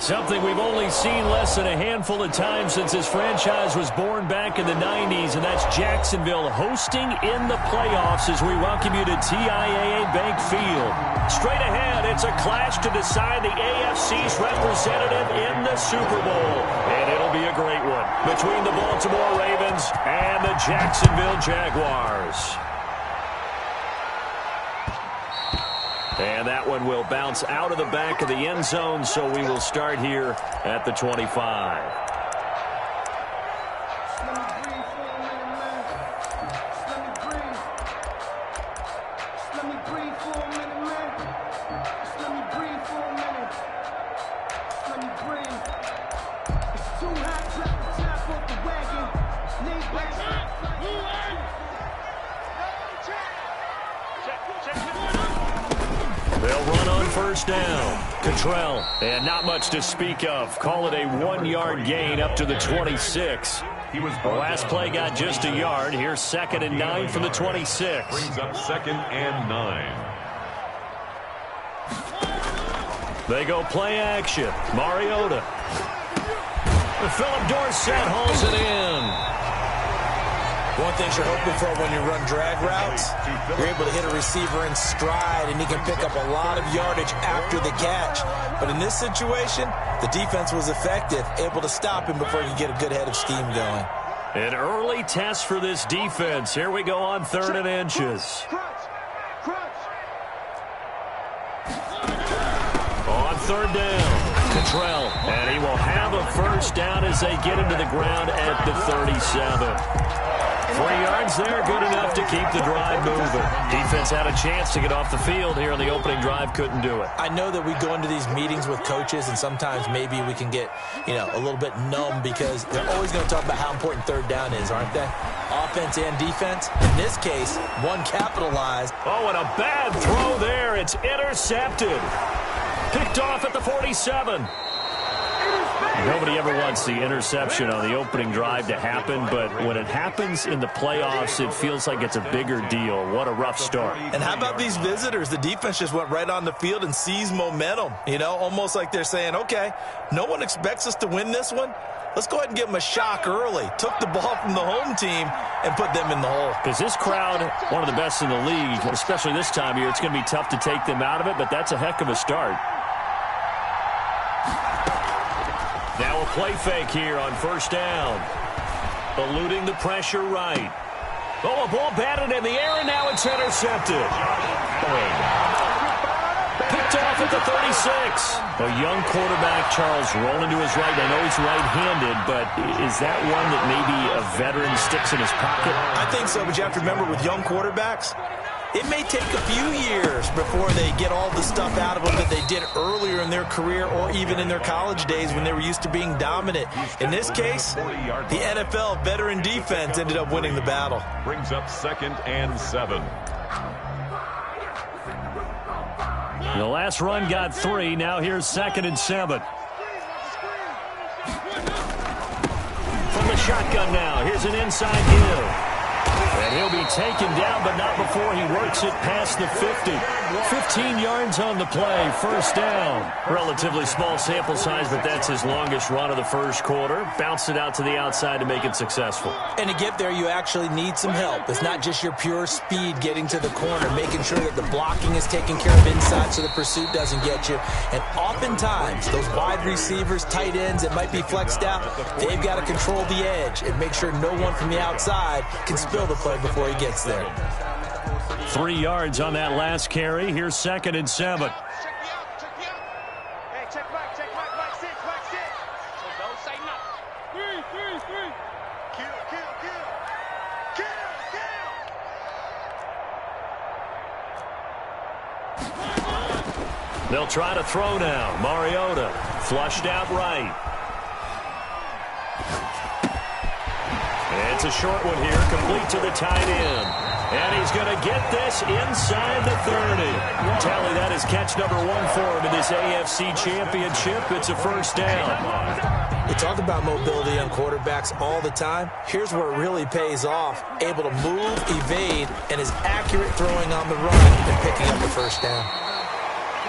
Something we've only seen less than a handful of times since this franchise was born back in the 90s, and that's Jacksonville hosting in the playoffs as we welcome you to TIAA Bank Field. Straight ahead, it's a clash to decide the AFC's representative in the Super Bowl, and it'll be a great one between the Baltimore Ravens and the Jacksonville Jaguars. And that one will bounce out of the back of the end zone, so we will start here at the 25. They'll run on first down. Cottrell, and not much to speak of. Call it a 1-yard gain up to the 26. The last play got just a yard. Here's 2nd and 9 from the 26. Brings up 2nd and 9. They go play action. Mariota. Philip Dorsett hauls it in. One thing you're hoping for when you run drag routes, you're able to hit a receiver in stride, and he can pick up a lot of yardage after the catch. But in this situation, the defense was effective, able to stop him before he could get a good head of steam going. An early test for this defense. Here we go on 3rd and inches. On 3rd down, Cottrell, and he will have a first down as they get him to the ground at the 37. 3 yards there, good enough to keep the drive moving. Defense had a chance to get off the field here on the opening drive, couldn't do it. I know that we go into these meetings with coaches, and sometimes maybe we can get, a little bit numb because they're always going to talk about how important 3rd down is, aren't they? Offense and defense. In this case, one capitalized. Oh, and a bad throw there. It's intercepted. Picked off at the 47. Nobody ever wants the interception on the opening drive to happen, but when it happens in the playoffs, it feels like it's a bigger deal. What a rough start. And how about these visitors? The defense just went right on the field and seized momentum, almost like they're saying, okay, no one expects us to win this one. Let's go ahead and give them a shock early. Took the ball from the home team and put them in the hole. Because this crowd, one of the best in the league, especially this time of year, it's going to be tough to take them out of it, but that's a heck of a start. Now a play fake here on first down. Eluding the pressure right. Oh, a ball batted in the air, and now it's intercepted. Picked off at the 36. A young quarterback, Charles, rolling to his right. I know he's right-handed, but is that one that maybe a veteran sticks in his pocket? I think so, but you have to remember with young quarterbacks, it may take a few years before they get all the stuff out of them that they did earlier in their career or even in their college days when they were used to being dominant. In this case, the NFL veteran defense ended up winning the battle. Brings up 2nd and 7. The last run got 3. Now here's 2nd and 7. From the shotgun now, here's an inside give. And he'll be taken down, but not before he works it past the 50. 15 yards on the play, first down. Relatively small sample size, but that's his longest run of the first quarter. Bounced it out to the outside to make it successful. And to get there, you actually need some help. It's not just your pure speed getting to the corner, making sure that the blocking is taken care of inside so the pursuit doesn't get you. And oftentimes, those wide receivers, tight ends that might be flexed out, they've got to control the edge and make sure no one from the outside can spill the play before he gets there. 3 yards on that last carry. Here's 2nd and 7. They'll try to throw now. Mariota flushed out right. It's a short one here, complete to the tight end. And he's going to get this inside the 30. Tally, that is catch number 1 for him in this AFC Championship. It's a first down. We talk about mobility on quarterbacks all the time. Here's where it really pays off. Able to move, evade, and is accurate throwing on the run and picking up the first down.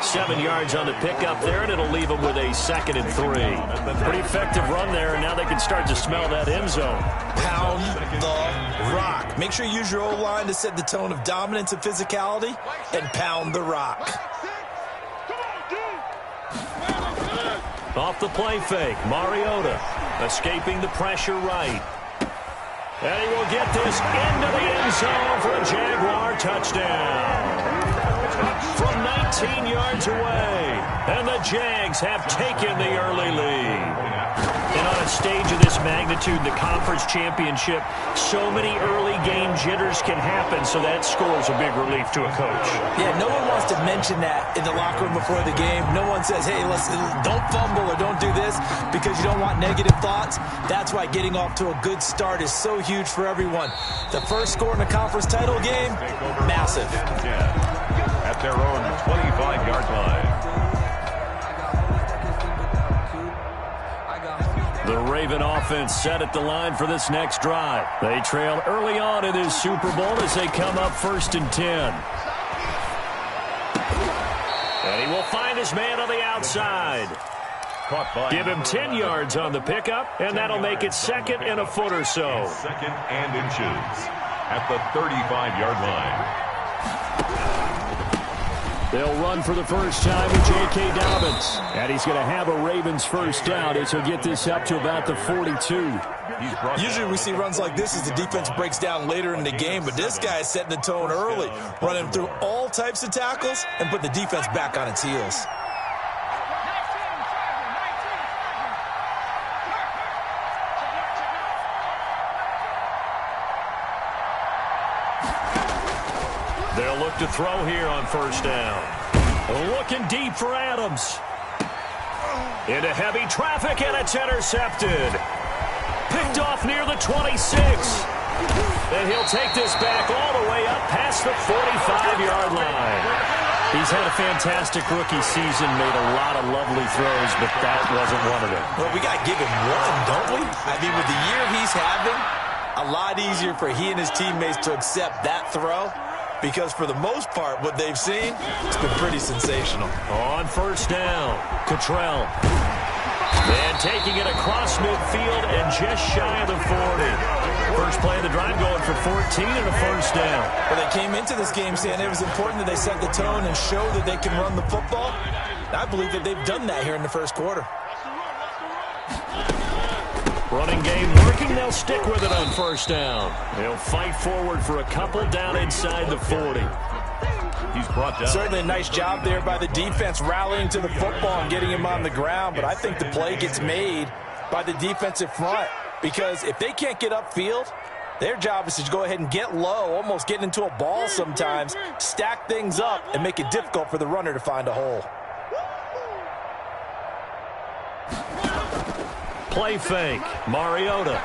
7 yards on the pickup there, and it'll leave them with a 2nd and 3. Pretty effective run there, and now they can start to smell that end zone. Pound the rock. Make sure you use your O-line to set the tone of dominance and physicality, and pound the rock. Off the play fake, Mariota escaping the pressure right. And he will get this into the end zone for a Jaguar touchdown. From 19 yards away, and the Jags have taken the early lead. And on a stage of this magnitude, the conference championship, so many early game jitters can happen, so that score is a big relief to a coach. Yeah, no one wants to mention that in the locker room before the game. No one says, hey, listen, don't fumble or don't do this because you don't want negative thoughts. That's why getting off to a good start is so huge for everyone. The first score in a conference title game, massive. At their own 25-yard line. The Raven offense set at the line for this next drive. They trail early on in this Super Bowl as they come up 1st and 10. And he will find his man on the outside. Give him 10 yards on the pickup, and that'll make it 2nd and a foot or so. 2nd and inches at the 35-yard line. They'll run for the first time with J.K. Dobbins. And he's going to have a Ravens first down as he'll get this up to about the 42. Usually we see runs like this as the defense breaks down later in the game, but this guy is setting the tone early, running through all types of tackles and put the defense back on its heels. They'll look to throw here on first down. Looking deep for Adams. Into heavy traffic, and it's intercepted. Picked off near the 26. And he'll take this back all the way up past the 45-yard line. He's had a fantastic rookie season, made a lot of lovely throws, but that wasn't one of them. Well, we got to give him one, don't we? I mean, with the year he's having, a lot easier for he and his teammates to accept that throw. Because for the most part, what they've seen, it's been pretty sensational. On first down, Cottrell. And taking it across midfield and just shy of the 40. First play of the drive going for 14 and a first down. Well, they came into this game saying it was important that they set the tone and show that they can run the football. I believe that they've done that here in the first quarter. Running game working, they'll stick with it on first down. They'll fight forward for a couple down inside the 40. He's brought down. Certainly a nice job there by the defense rallying to the football and getting him on the ground, but I think the play gets made by the defensive front because if they can't get upfield, their job is to go ahead and get low, almost get into a ball sometimes, stack things up, and make it difficult for the runner to find a hole. Play fake, Mariota.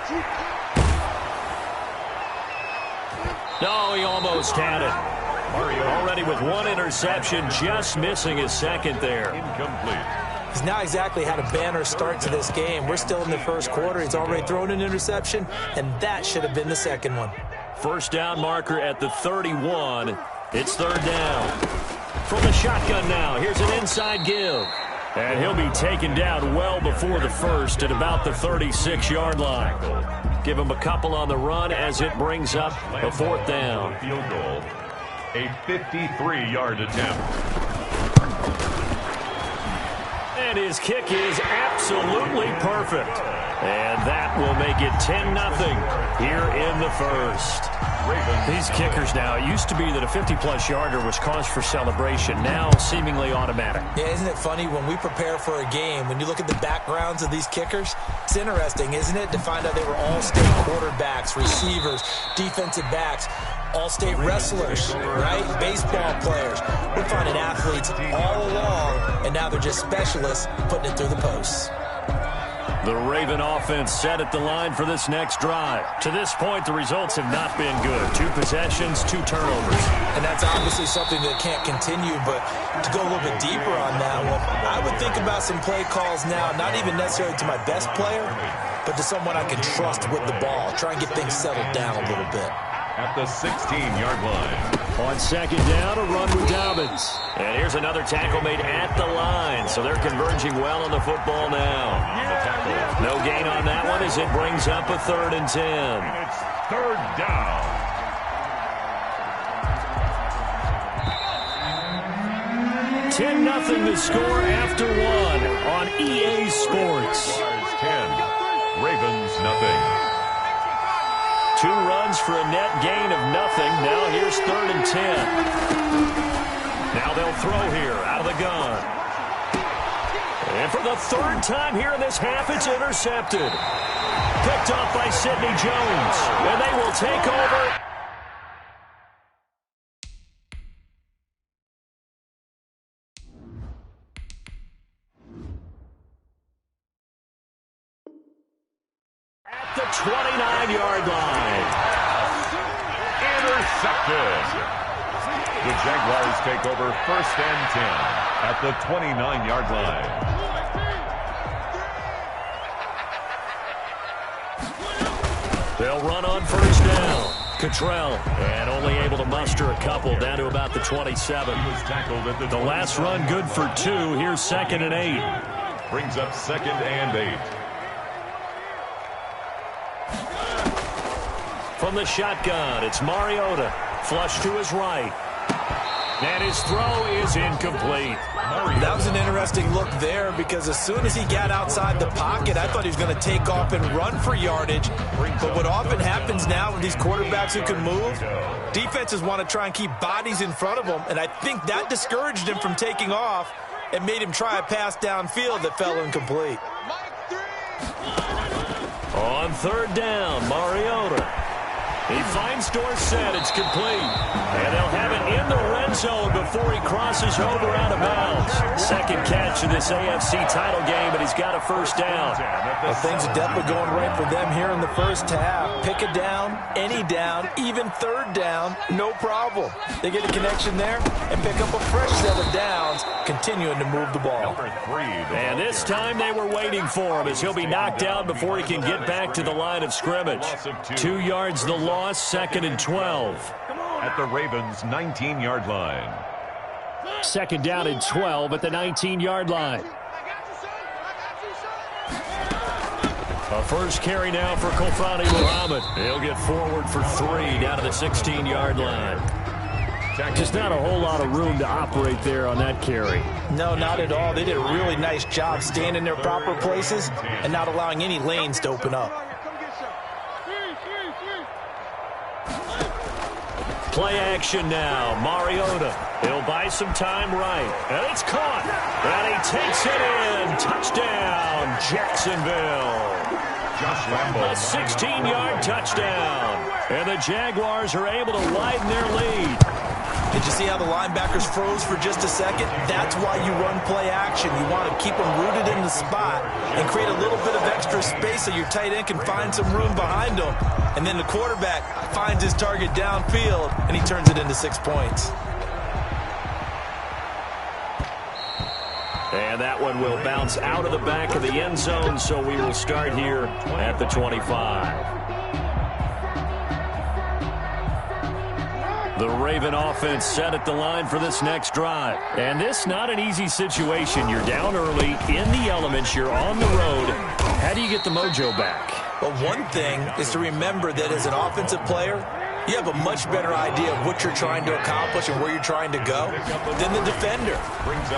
No, he almost had it. Mariota already with one interception, just missing his 2nd there. Incomplete. He's not exactly had a banner start to this game. We're still in the first quarter. He's already thrown an interception, and that should have been the 2nd one. First down marker at the 31. It's 3rd down. From the shotgun now, here's an inside give. And he'll be taken down well before the first at about the 36-yard line. Give him a couple on the run as it brings up a 4th down. Field goal, a 53-yard attempt. And his kick is absolutely perfect. And that will make it 10-0 here in the first. These kickers now, it used to be that a 50-plus yarder was cause for celebration. Now seemingly automatic. Yeah, isn't it funny when we prepare for a game, when you look at the backgrounds of these kickers, it's interesting, isn't it, to find out they were all-state quarterbacks, receivers, defensive backs, all-state wrestlers, right? Baseball players. We're finding athletes all along, and now they're just specialists putting it through the posts. The Raven offense set at the line for this next drive. To this point, the results have not been good. 2 possessions, 2 turnovers. And that's obviously something that can't continue, but to go a little bit deeper on that one, I would think about some play calls now, not even necessarily to my best player, but to someone I can trust with the ball. Try and get things settled down a little bit. at the 16-yard line. On second down, a run with Dobbins. And here's another tackle made at the line. So they're converging well on the football now. No gain on that one as it brings up a 3rd and 10. And it's 3rd down. Ten nothing to score after one on EA Sports. 10, Ravens nothing. 2 runs for a net gain of nothing. Now here's 3rd and 10. Now they'll throw here out of the gun. And for the 3rd time here in this half, it's intercepted. Picked off by Sidney Jones. And they will take over. At the 29-yard line. Intercepted. The Jaguars take over 1st and 10 at the 29-yard line. They'll run on 1st down. Cottrell, and only able to muster a couple down to about the 27. The last run good for 2. Here's 2nd and 8. Brings up 2nd and 8. From the shotgun, it's Mariota. Flush to his right. And his throw is incomplete. That was an interesting look there because as soon as he got outside the pocket, I thought he was going to take off and run for yardage. But what often happens now with these quarterbacks who can move, defenses want to try and keep bodies in front of them, and I think that discouraged him from taking off and made him try a pass downfield that fell incomplete. On 3rd down, Mariota. He finds Dorsett. It's complete. And they'll have it in the red zone before he crosses over out of bounds. 2nd catch of this AFC title game, and he's got a 1st down. Well, things are definitely going right for them here in the 1st half. Pick a down, any down, even 3rd down, no problem. They get a connection there and pick up a fresh set of downs, continuing to move the ball. And this time they were waiting for him as he'll be knocked out before he can get back to the line of scrimmage. 2 yards the loss, 2nd and 12. At the Ravens' 19-yard line. 2nd down and 12 at the 19-yard line. A 1st carry now for Kofani Muhammad. He'll get forward for 3 down to the 16-yard line. Just not a whole lot of room to operate there on that carry. No, not at all. They did a really nice job staying in their proper places and not allowing any lanes to open up. Play action now. Mariota. He'll buy some time right. And it's caught. And he takes it in. Touchdown, Jacksonville. A 16-yard touchdown. And the Jaguars are able to widen their lead. Did you see how the linebackers froze for just a second? That's why you run play action. You want to keep them rooted in the spot and create a little bit of extra space so your tight end can find some room behind him. And then the quarterback finds his target downfield, and he turns it into 6 points. And that one will bounce out of the back of the end zone, so we will start here at the 25. The Raven offense set at the line for this next drive. And this not an easy situation. You're down early, in the elements, you're on the road. How do you get the mojo back? Well, one thing is to remember that as an offensive player, you have a much better idea of what you're trying to accomplish and where you're trying to go than the defender.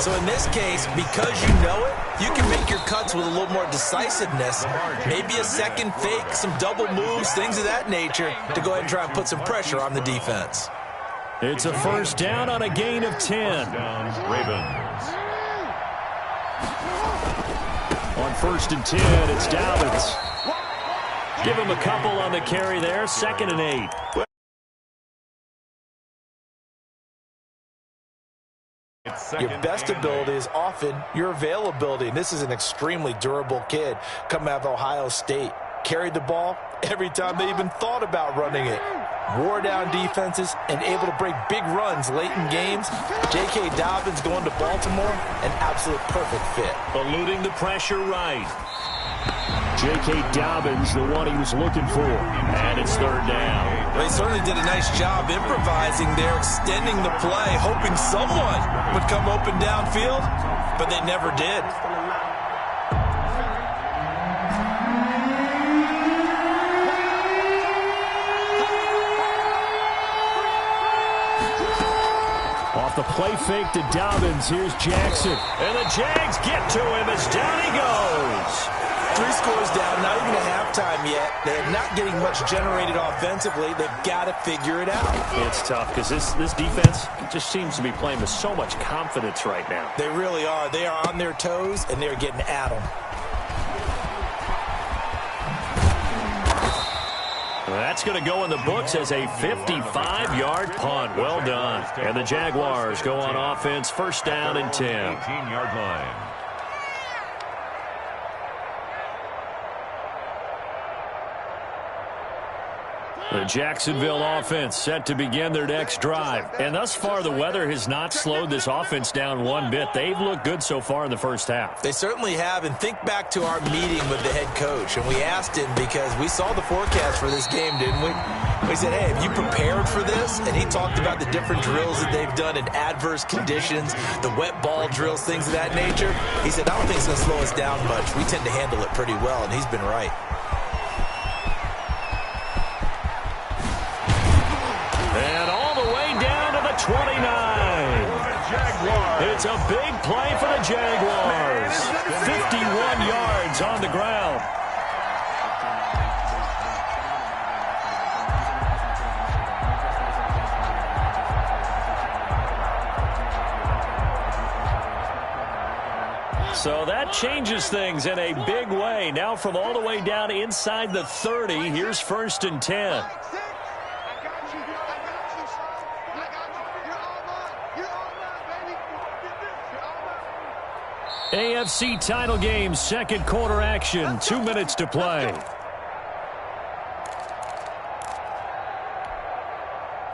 So in this case, because you know it, you can make your cuts with a little more decisiveness, maybe a second fake, some double moves, things of that nature, to go ahead and try and put some pressure on the defense. It's a 1st down on a gain of 10. Ravens. On 1st and 10, it's Dobbins. Give him a couple on the carry there. 2nd and 8. Your best ability is often your availability. And this is an extremely durable kid coming out of Ohio State. Carried the ball every time they even thought about running it. Wore down defenses and able to break big runs late in games. J.K. Dobbins going to Baltimore, an absolute perfect fit. Eluding the pressure right. J.K. Dobbins, the one he was looking for. And it's 3rd down. They certainly did a nice job improvising there, extending the play, hoping someone would come open downfield, but they never did. Off the play fake to Dobbins, here's Jackson. And the Jags get to him as down he goes. 3 scores down, not even at halftime yet. They're not getting much generated offensively. They've got to figure it out. It's tough because this defense just seems to be playing with so much confidence right now. They really are. They are on their toes, and they're getting at them. That's going to go in the books as a 55-yard punt. Well done. And the Jaguars go on offense, first down and 10. 18-yard line. The Jacksonville offense set to begin their next drive. And thus far, the weather has not slowed this offense down one bit. They've looked good so far in the first half. They certainly have. And think back to our meeting with the head coach. And we asked him because we saw the forecast for this game, didn't we? We said, hey, have you prepared for this? And he talked about the different drills that they've done in adverse conditions, the wet ball drills, things of that nature. He said, I don't think it's going to slow us down much. We tend to handle it pretty well, and he's been right. And all the way down to the 29. It's a big play for the Jaguars. 51 yards on the ground. So that changes things in a big way. Now from all the way down inside the 30, here's first and 10. AFC title game, second quarter action, 2 minutes to play.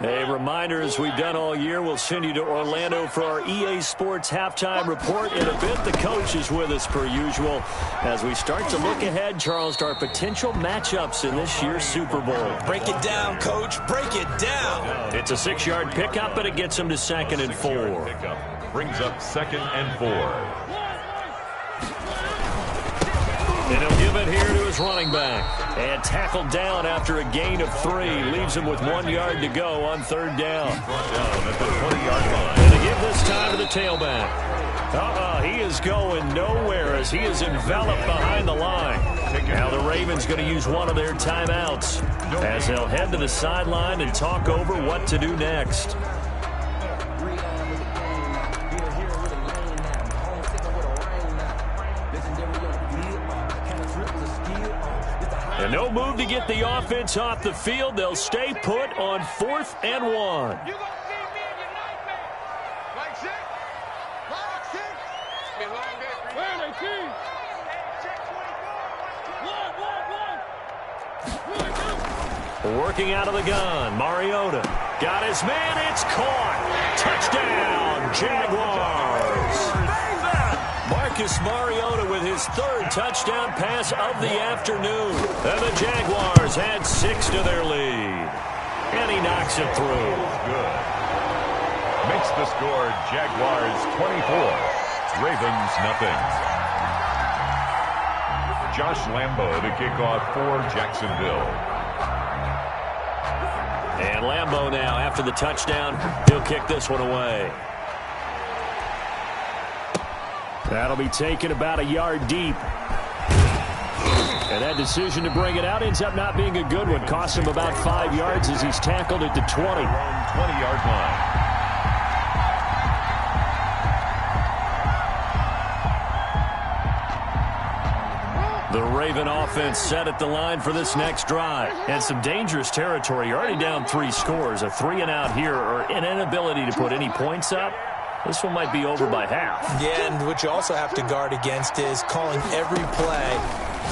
A reminder, as we've done all year, we'll send you to Orlando for our EA Sports halftime report. In a bit, the coach is with us per usual as we start to look ahead, Charles, to our potential matchups in this year's Super Bowl. Break it down, Coach. Break it down. It's a 6-yard pickup, but it gets him to 2nd and 4. Brings up 2nd and 4. And he'll give it here to his running back. And tackled down after a gain of 3. Leaves him with 1 yard to go on 3rd down. Down at the 20-yard line. And they give this time to the tailback. He is going nowhere as he is enveloped behind the line. Now the Ravens going to use one of their timeouts as they'll head to the sideline and talk over what to do next. And no move to get the offense off the field. They'll stay put on 4th and 1. Working out of the gun, Mariota got his man. It's caught. Touchdown, Jaguars. Marcus Mariota with his 3rd touchdown pass of the afternoon. And the Jaguars add 6 to their lead. And he knocks it through. Good. Makes the score Jaguars 24, Ravens nothing. Josh Lambo to kick off for Jacksonville. And Lambo now, after the touchdown, he'll kick this one away. That'll be taken about a yard deep. And that decision to bring it out ends up not being a good one. Cost him about 5 yards as he's tackled at the 20. 20-yard line. The Raven offense set at the line for this next drive. And some dangerous territory. You're already down 3 scores. A 3-and-out here or an inability to put any points up. This one might be over by half. Yeah, and what you also have to guard against is calling every play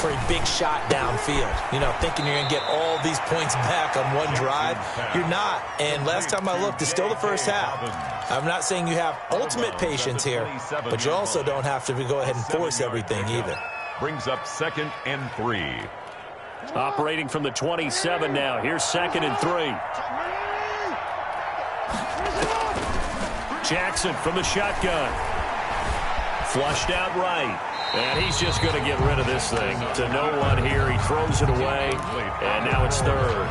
for a big shot downfield. You know, thinking you're going to get all these points back on one drive. You're not. And last time I looked, it's still the first half. I'm not saying you have ultimate patience here, but you also don't have to go ahead and force everything either. Brings up 2nd and 3. Operating from the 27 now. Here's 2nd and 3. Jackson from the shotgun. Flushed out right. And he's just going to get rid of this thing. To no one here. He throws it away. And now it's 3rd.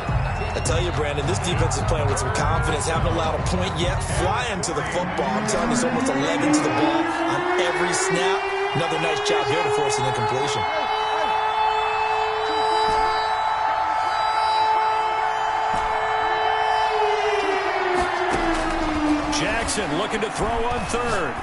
I tell you, Brandon, this defense is playing with some confidence. Haven't allowed a point yet. Flying to the football. I'm telling you, it's almost 11 to the ball on every snap. Another nice job here to force an incompletion. Jackson looking to throw on 3rd.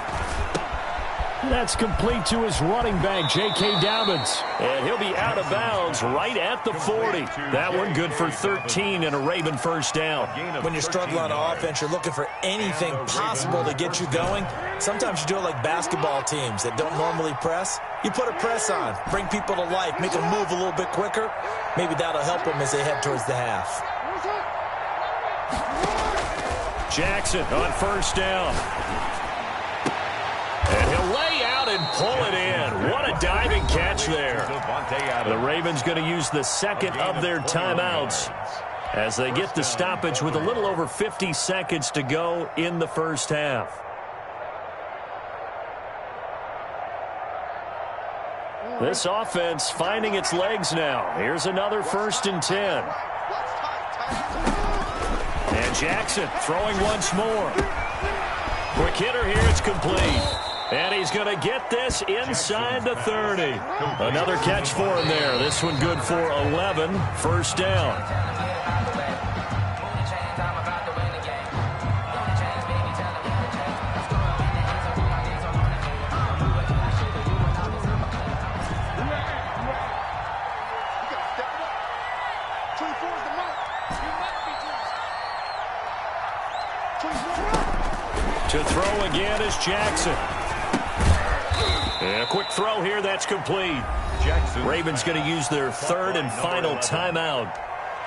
That's complete to his running back, J.K. Dobbins. And he'll be out of bounds right at the 40. That one good for 13 and a Raven first down. When you're struggling on offense, you're looking for anything possible to get you going. Sometimes you do it like basketball teams that don't normally press. You put a press on, bring people to life, make them move a little bit quicker. Maybe that'll help them as they head towards the half. Jackson on first down. And he'll lay out and pull it in. What a diving catch there. The Ravens going to use the 2nd of their timeouts as they get the stoppage with a little over 50 seconds to go in the first half. This offense finding its legs now. Here's another 1st and 10. And Jackson throwing once more. Quick hitter here, it's complete. And he's going to get this inside the 30. Another catch for him there. This one good for 11. First down. To throw again is Jackson. And a quick throw here, that's complete. Jackson. Ravens going to use their 3rd and final timeout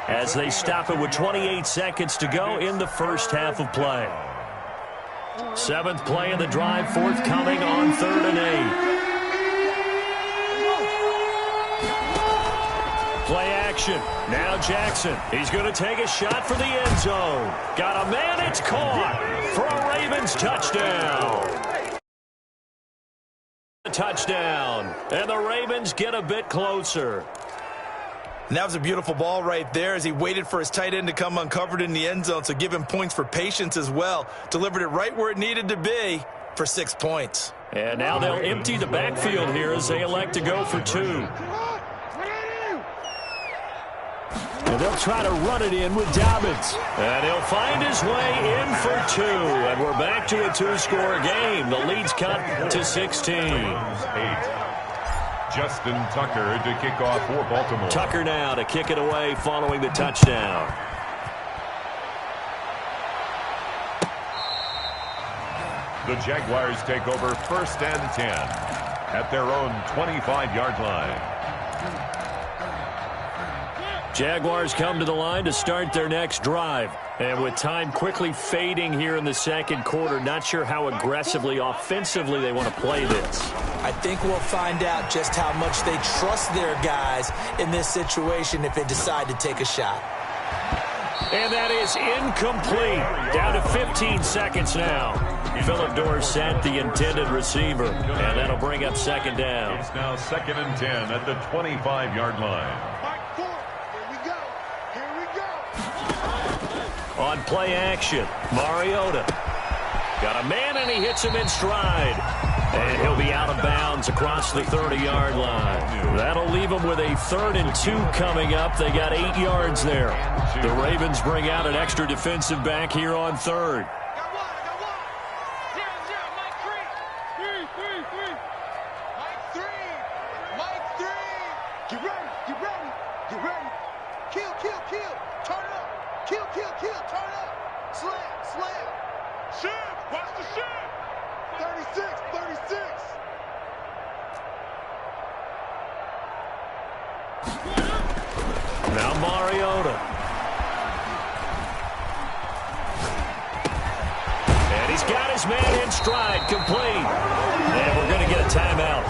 as they stop it with 28 seconds to go in the first half of play. 7th play of the drive, forthcoming on 3rd and 8. Play action. Now Jackson. He's going to take a shot for the end zone. Got a man, it's caught for a Ravens touchdown. Touchdown. And the Ravens get a bit closer. And that was a beautiful ball right there as he waited for his tight end to come uncovered in the end zone, so give him points for patience as well. Delivered it right where it needed to be for 6 points. And now they'll empty the backfield here as they elect to go for 2. And they'll try to run it in with Dobbins. And he'll find his way in for 2. And we're back to a 2-score game. The lead's cut to 16. 8. Justin Tucker to kick off for Baltimore. Tucker now to kick it away following the touchdown. The Jaguars take over 1st and 10 at their own 25-yard line. Jaguars come to the line to start their next drive. And with time quickly fading here in the 2nd quarter, not sure how aggressively, offensively they want to play this. I think we'll find out just how much they trust their guys in this situation if they decide to take a shot. And that is incomplete. Down to 15 seconds now. Phillip Dorsett, the intended receiver. And that'll bring up 2nd down. It's now 2nd and 10 at the 25-yard line. On play action, Mariota. Got a man, and he hits him in stride. And he'll be out of bounds across the 30-yard line. That'll leave them with a 3rd and 2 coming up. They got 8 yards there. The Ravens bring out an extra defensive back here on 3rd. Now Mariota. And he's got his man in stride, complete. And we're going to get a timeout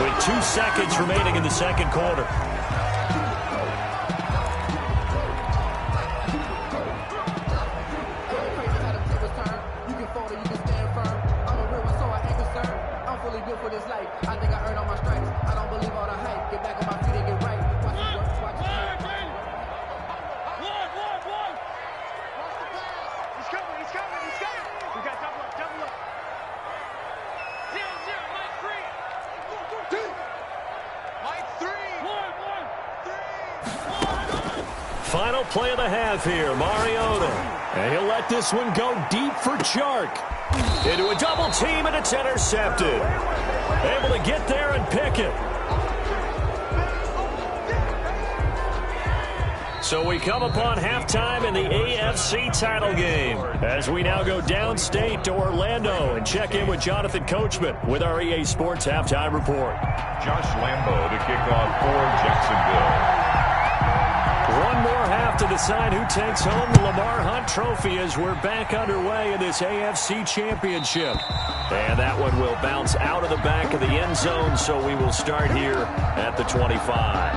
with 2 seconds remaining in the 2nd quarter. what it's like. I think I earned all my stripes. I don't believe all the hype. Get back on my feet and get right. Watch it work, watch it work. He's coming. We got double up. 0-0, Mike 3. Mike 3. 1. Final play of the half here, Mariota. And he'll let this one go deep for Chark. Into a double team, and it's intercepted. Able to get there and pick it. So we come upon halftime in the AFC title game as we now go downstate to Orlando and check in with Jonathan Coachman with our EA Sports Halftime Report. Josh Lambo to kick off for Jacksonville. One more half to decide who takes home the Lamar Hunt Trophy as we're back underway in this AFC Championship. And that one will bounce out of the back of the end zone, so we will start here at the 25.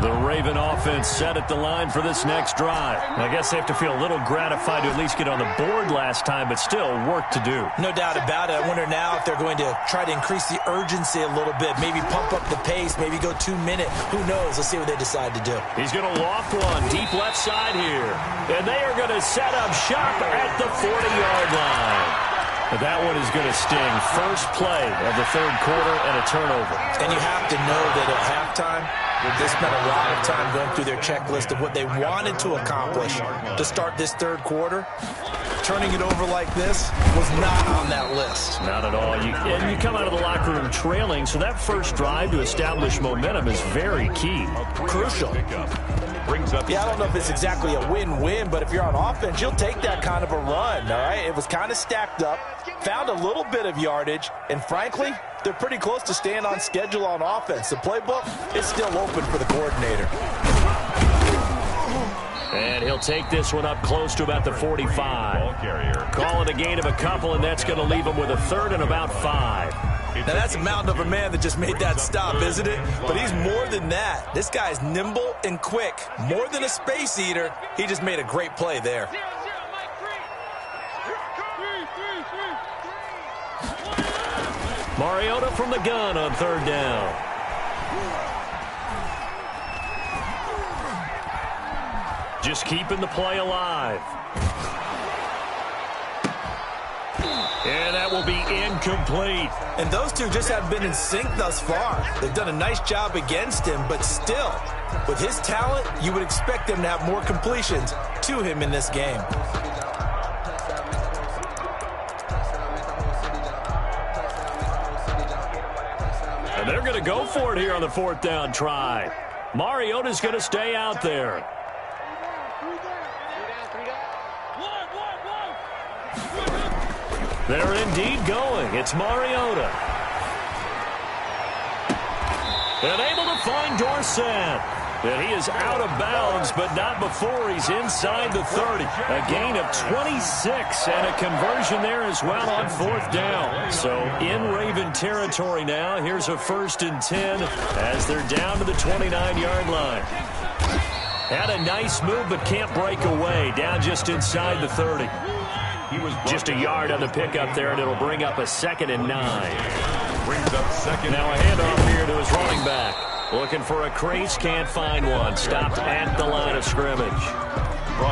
The Raven offense set at the line for this next drive. I guess they have to feel a little gratified to at least get on the board last time, but still work to do. No doubt about it. I wonder now if they're going to try to increase the urgency a little bit, maybe pump up the pace, maybe go 2-minute. Who knows? Let's see what they decide to do. He's going to loft one deep left side here. And they are going to set up shop at the 40-yard line. But that one is going to sting. First play of the third quarter and a turnover. And you have to know that at halftime, they spent a lot of time going through their checklist of what they wanted to accomplish to start this third quarter. Turning it over like this was not on that list. Not at all. And you come out of the locker room trailing, so that first drive to establish momentum is very key. Crucial. Yeah, I don't know if it's exactly a win-win, but if you're on offense, you'll take that kind of a run, all right? It was kind of stacked up, found a little bit of yardage, and frankly, they're pretty close to staying on schedule on offense. The playbook is still open for the coordinator. And he'll take this one up close to about the 45. Call it a gain of a couple, and that's going to leave him with a third and about 5. Now, that's a mountain of a man that just made that stop, isn't it? But he's more than that. This guy's nimble and quick. More than a space eater, he just made a great play there. 0-0, Mike 3. Mariota from the gun on third down. Just keeping the play alive. And that will be incomplete. And those two just haven't been in sync thus far. They've done a nice job against him, but still, with his talent, you would expect them to have more completions to him in this game. And they're going to go for it here on the fourth down try. Mariota's going to stay out there. They're indeed going. It's Mariota. And able to find Dorsett. And he is out of bounds, but not before he's inside the 30. A gain of 26 and a conversion there as well on fourth down. So in Raven territory now. Here's a 1st and 10 as they're down to the 29-yard line. Had a nice move, but can't break away. Down just inside the 30. He was just a yard on the pickup there, and it'll bring up a 2nd and 9. Brings up second. Now a handoff here to his running back. Looking for a crease, can't find one. Stopped at the line of scrimmage.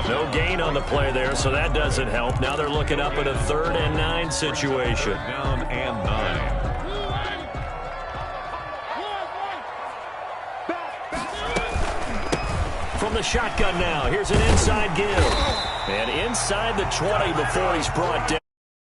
No gain on the play there, so that doesn't help. Now they're looking up at a 3rd and 9 situation. Down and 9. From the shotgun now, here's an inside give. And inside the 20 before he's brought down.